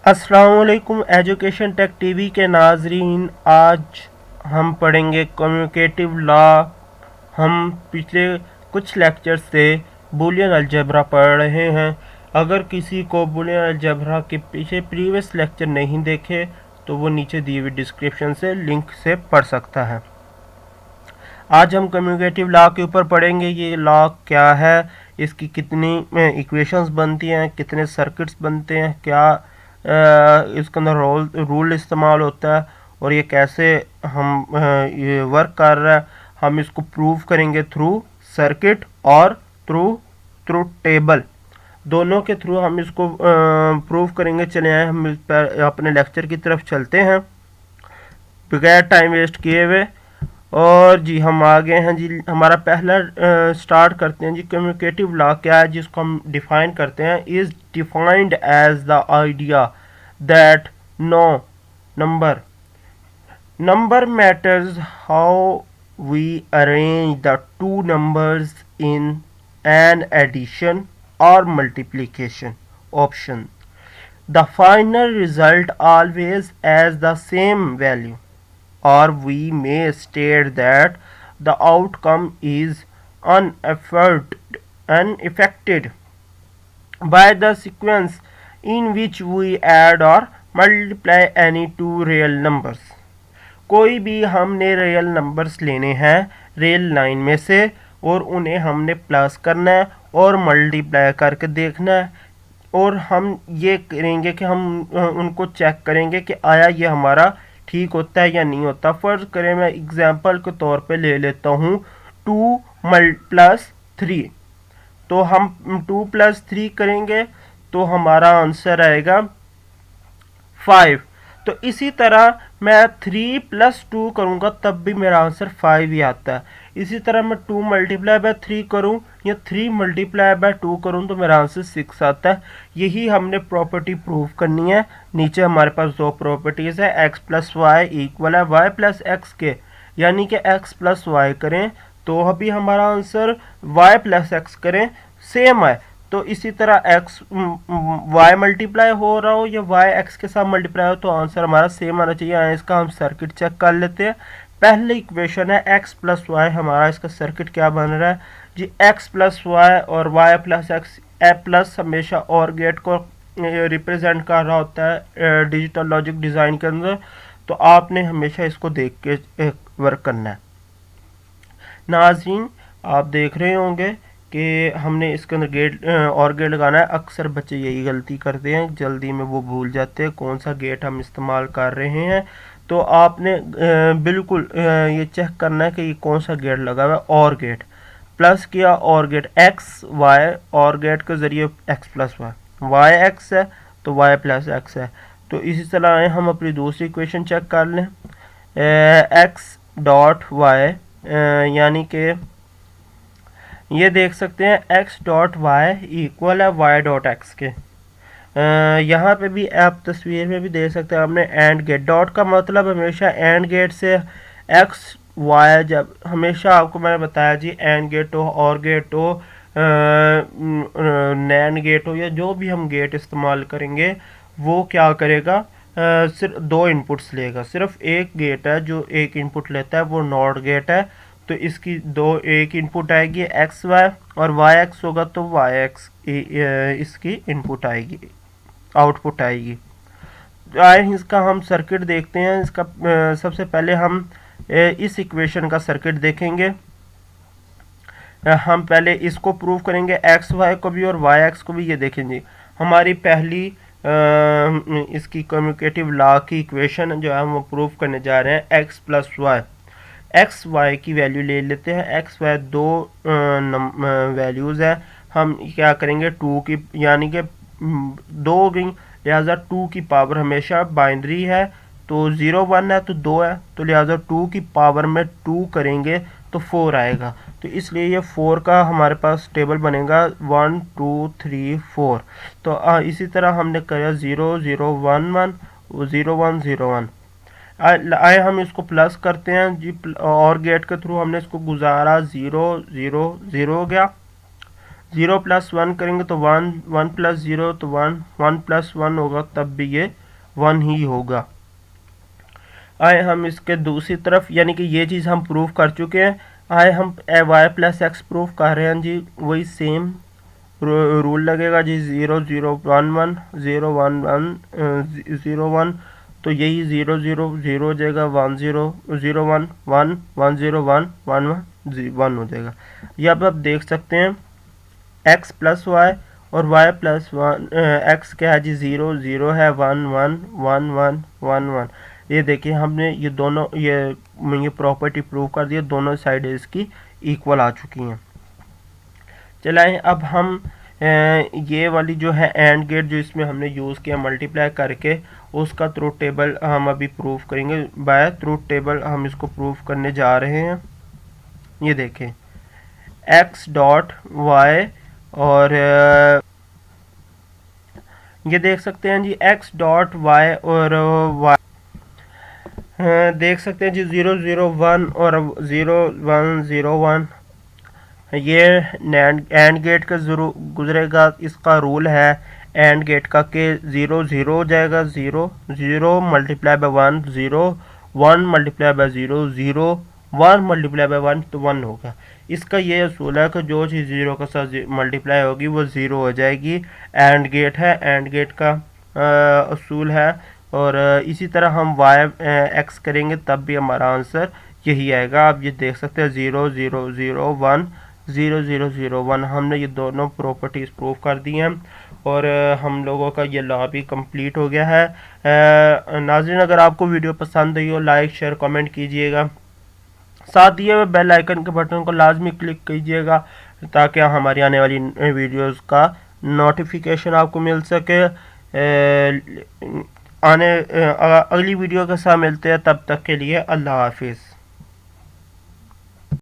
अस्सलामुअलैकुम education take TV के नाजरीन, आज हम पढ़ेंगे कम्युनिकेटिव लॉ। हम पिछले कुछ लेक्चर से बूलियन अलजेब्रा पढ़ रहे हैं। अगर किसी को बूलियन अलजेब्रा के पीछे प्रीवियस लेक्चर नहीं देखे तो वो नीचे दी हुई डिस्क्रिप्शन से लिंक से पढ़ सकता है। आज हम कम्युनिकेटिव लॉ के ऊपर पढ़ेंगे। ये लॉ क्या है, इसकी कितनी इक्वेशंस बनती हैं, कितने सर्किट्स बनते हैं, क्या इसके अंदर रूल इस्तेमाल होता है और ये कैसे ये वर्क कर रहा है। हम इसको प्रूव करेंगे थ्रू सर्किट और थ्रू टेबल, दोनों के थ्रू हम इसको प्रूव करेंगे। चले आए हम अपने लेक्चर की तरफ चलते हैं बगैर टाइम वेस्ट किए हुए। और जी हम आ गए हैं जी। हमारा पहला स्टार्ट करते हैं जी। कम्युनिकेटिव लॉ क्या है जिसको हम डिफाइन करते हैं। Is defined as the idea that no number matters how we arrange the two numbers in an addition और multiplication option, the final result always has the same value, or we may state that the outcome is unaffected by the sequence in which we add or multiply any two real numbers. कोई भी हमने real numbers लेने हैं real line में से और उन्हें हमने प्लस करना है और मल्टीप्लाई करके देखना है, और हम ये करेंगे कि हम उनको चेक करेंगे कि आया ये हमारा ठीक होता है या नहीं होता। फर्ज करें मैं एग्जांपल के तौर पे ले लेता हूँ 2+3, तो हम 2+3 करेंगे तो हमारा आंसर आएगा 5। तो इसी तरह मैं 3+2 करूँगा तब भी मेरा आंसर 5 ही आता है। इसी तरह मैं 2 मल्टीप्लाई बाय 3 करूँ या 3 मल्टीप्लाई बाय 2 करूँ तो मेरा आंसर 6 आता है। यही हमने प्रॉपर्टी प्रूव करनी है। नीचे हमारे पास दो प्रॉपर्टीज़ है, x प्लस वाई इक्वल है y प्लस एक्स के, यानी कि x प्लस वाई करें तो अभी हमारा आंसर y प्लस एक्स करें सेम है। तो इसी तरह x y मल्टीप्लाई हो रहा हो या y x के साथ मल्टीप्लाई हो तो आंसर हमारा सेम आना चाहिए। इसका हम सर्किट चेक कर लेते हैं। पहले इक्वेशन है x प्लस वाई, हमारा इसका सर्किट क्या बन रहा है जी, x प्लस वाई और y प्लस एक्स। प्लस हमेशा और गेट को रिप्रेजेंट कर रहा होता है डिजिटल लॉजिक डिज़ाइन के अंदर, तो आपने हमेशा इसको देख के वर्क करना है। नाज़रीन, आप देख रहे होंगे कि हमने इसके अंदर गेट और गेट लगाना है। अक्सर बच्चे यही गलती करते हैं, जल्दी में वो भूल जाते हैं कौन सा गेट हम इस्तेमाल कर रहे हैं। तो आपने बिल्कुल ये चेक करना है कि ये कौन सा गेट लगा हुआ है। और गेट प्लस किया, और गेट एक्स वाई, और गेट के ज़रिए एक्स प्लस वाई एक्स है तो वाई प्लस एक्स है। तो इसी तरह हम अपनी दूसरी इक्वेशन चेक कर लें। एक्स डॉट वाई, यानी कि ये देख सकते हैं x डॉट वाई इक्वल है y डॉट एक्स के। यहाँ पे भी आप तस्वीर में भी देख सकते हैं आपने एंड गेट। डॉट का मतलब हमेशा एंड गेट से x y, जब हमेशा आपको मैंने बताया जी एंड गेट हो और गेट हो नैन गेट हो या जो भी हम गेट इस्तेमाल करेंगे वो क्या करेगा, सिर्फ दो इनपुट्स लेगा। सिर्फ एक गेट है जो एक इनपुट लेता है, वो नॉट गेट है। तो इसकी एक इनपुट आएगी एक्स वाई और वाई एक्स होगा तो वाई एक्स इसकी इनपुट आएगी, आउटपुट आएगी। आए इसका हम सर्किट देखते हैं। इसका सबसे पहले हम इस इक्वेशन का सर्किट देखेंगे। हम पहले इसको प्रूव करेंगे एक्स वाई को भी और वाई एक्स को भी। ये देखेंगे हमारी पहली इसकी कम्युनिकेटिव लॉ की इक्वेशन जो है हम प्रूव करने जा रहे हैं। X plus y, x y की वैल्यू ले लेते हैं। एक्स वाई दो वैल्यूज़ हैं। हम क्या करेंगे 2 की, यानी कि 2 हो गई, लिहाजा 2 की पावर हमेशा बाइनरी है, तो 0 1 है तो 2 है, तो लिहाजा 2 की पावर में 2 करेंगे तो 4 आएगा। तो इसलिए ये 4 का हमारे पास टेबल बनेगा 1 2 3 4। तो इसी तरह हमने करा 0 0 1 1 0 1 0 1। आए हम इसको प्लस करते हैं जी, और गेट के थ्रू हमने इसको गुजारा 0 0 0 हो गया। 0 प्लस 1 करेंगे तो 1, 1 प्लस 0 तो 1, 1 प्लस 1 होगा तब भी ये 1 ही होगा। आए हम इसके दूसरी तरफ, यानी कि ये चीज़ हम प्रूव कर चुके हैं। आए हम वाई प्लस एक्स प्रूव कर रहे हैं जी, वही सेम रूल लगेगा जी। 0 0 1 1 0 1 1 0 1, तो यही 0 0 0 हो जाएगा, 1 0 0 1 1 1 0 1 1 1 हो जाएगा। ये अब आप देख सकते हैं x प्लस वाई और y प्लस वन, एक्स क्या है जी 0 0 है, 1 1 1 1 1 1। ये देखिए हमने ये दोनों ये प्रॉपर्टी प्रूव कर दी, दोनों साइड इसकी इक्वल आ चुकी हैं। चलाएं अब हम ये वाली जो है एंड गेट जो इसमें हमने यूज़ किया मल्टीप्लाई करके, उसका ट्रूथ टेबल हम अभी प्रूव करेंगे। बाय ट्रूथ टेबल हम इसको प्रूव करने जा रहे हैं। ये देखें x डॉट वाई और ये देख सकते हैं जी x डॉट वाई और y देख सकते हैं जी 0 0 1 और 0 1 0 1। ये एंड गेट का जरूर गुजरेगा, इसका रूल है एंड गेट का कि 0 0 हो जाएगा, 0 0 multiply by 1 0 1 multiply by 0 0 1 multiply by 1 तो 1 होगा। इसका ये असूल है कि जो चीज़ 0 के साथ मल्टीप्लाई होगी वो 0 हो जाएगी। एंड गेट है, एंड गेट का असूल है। और इसी तरह हम वाई एक्स करेंगे तब भी हमारा आंसर यही आएगा। आप ये देख सकते हैं 0 0 0 1 0 0 0 1, हमने ये दोनों प्रॉपर्टीज़ प्रूव कर दी हैं और हम लोगों का ये लॉ भी कंप्लीट हो गया है। नाज़रीन, अगर आपको वीडियो पसंद आई हो लाइक शेयर कमेंट कीजिएगा, साथ दिए हुए बेल आइकन के बटन को लाजमी क्लिक कीजिएगा ताकि हमारी आने वाली वीडियोस का नोटिफिकेशन आपको मिल सके। अगली वीडियो के साथ मिलते हैं, तब तक के लिए अल्लाह हाफिज़।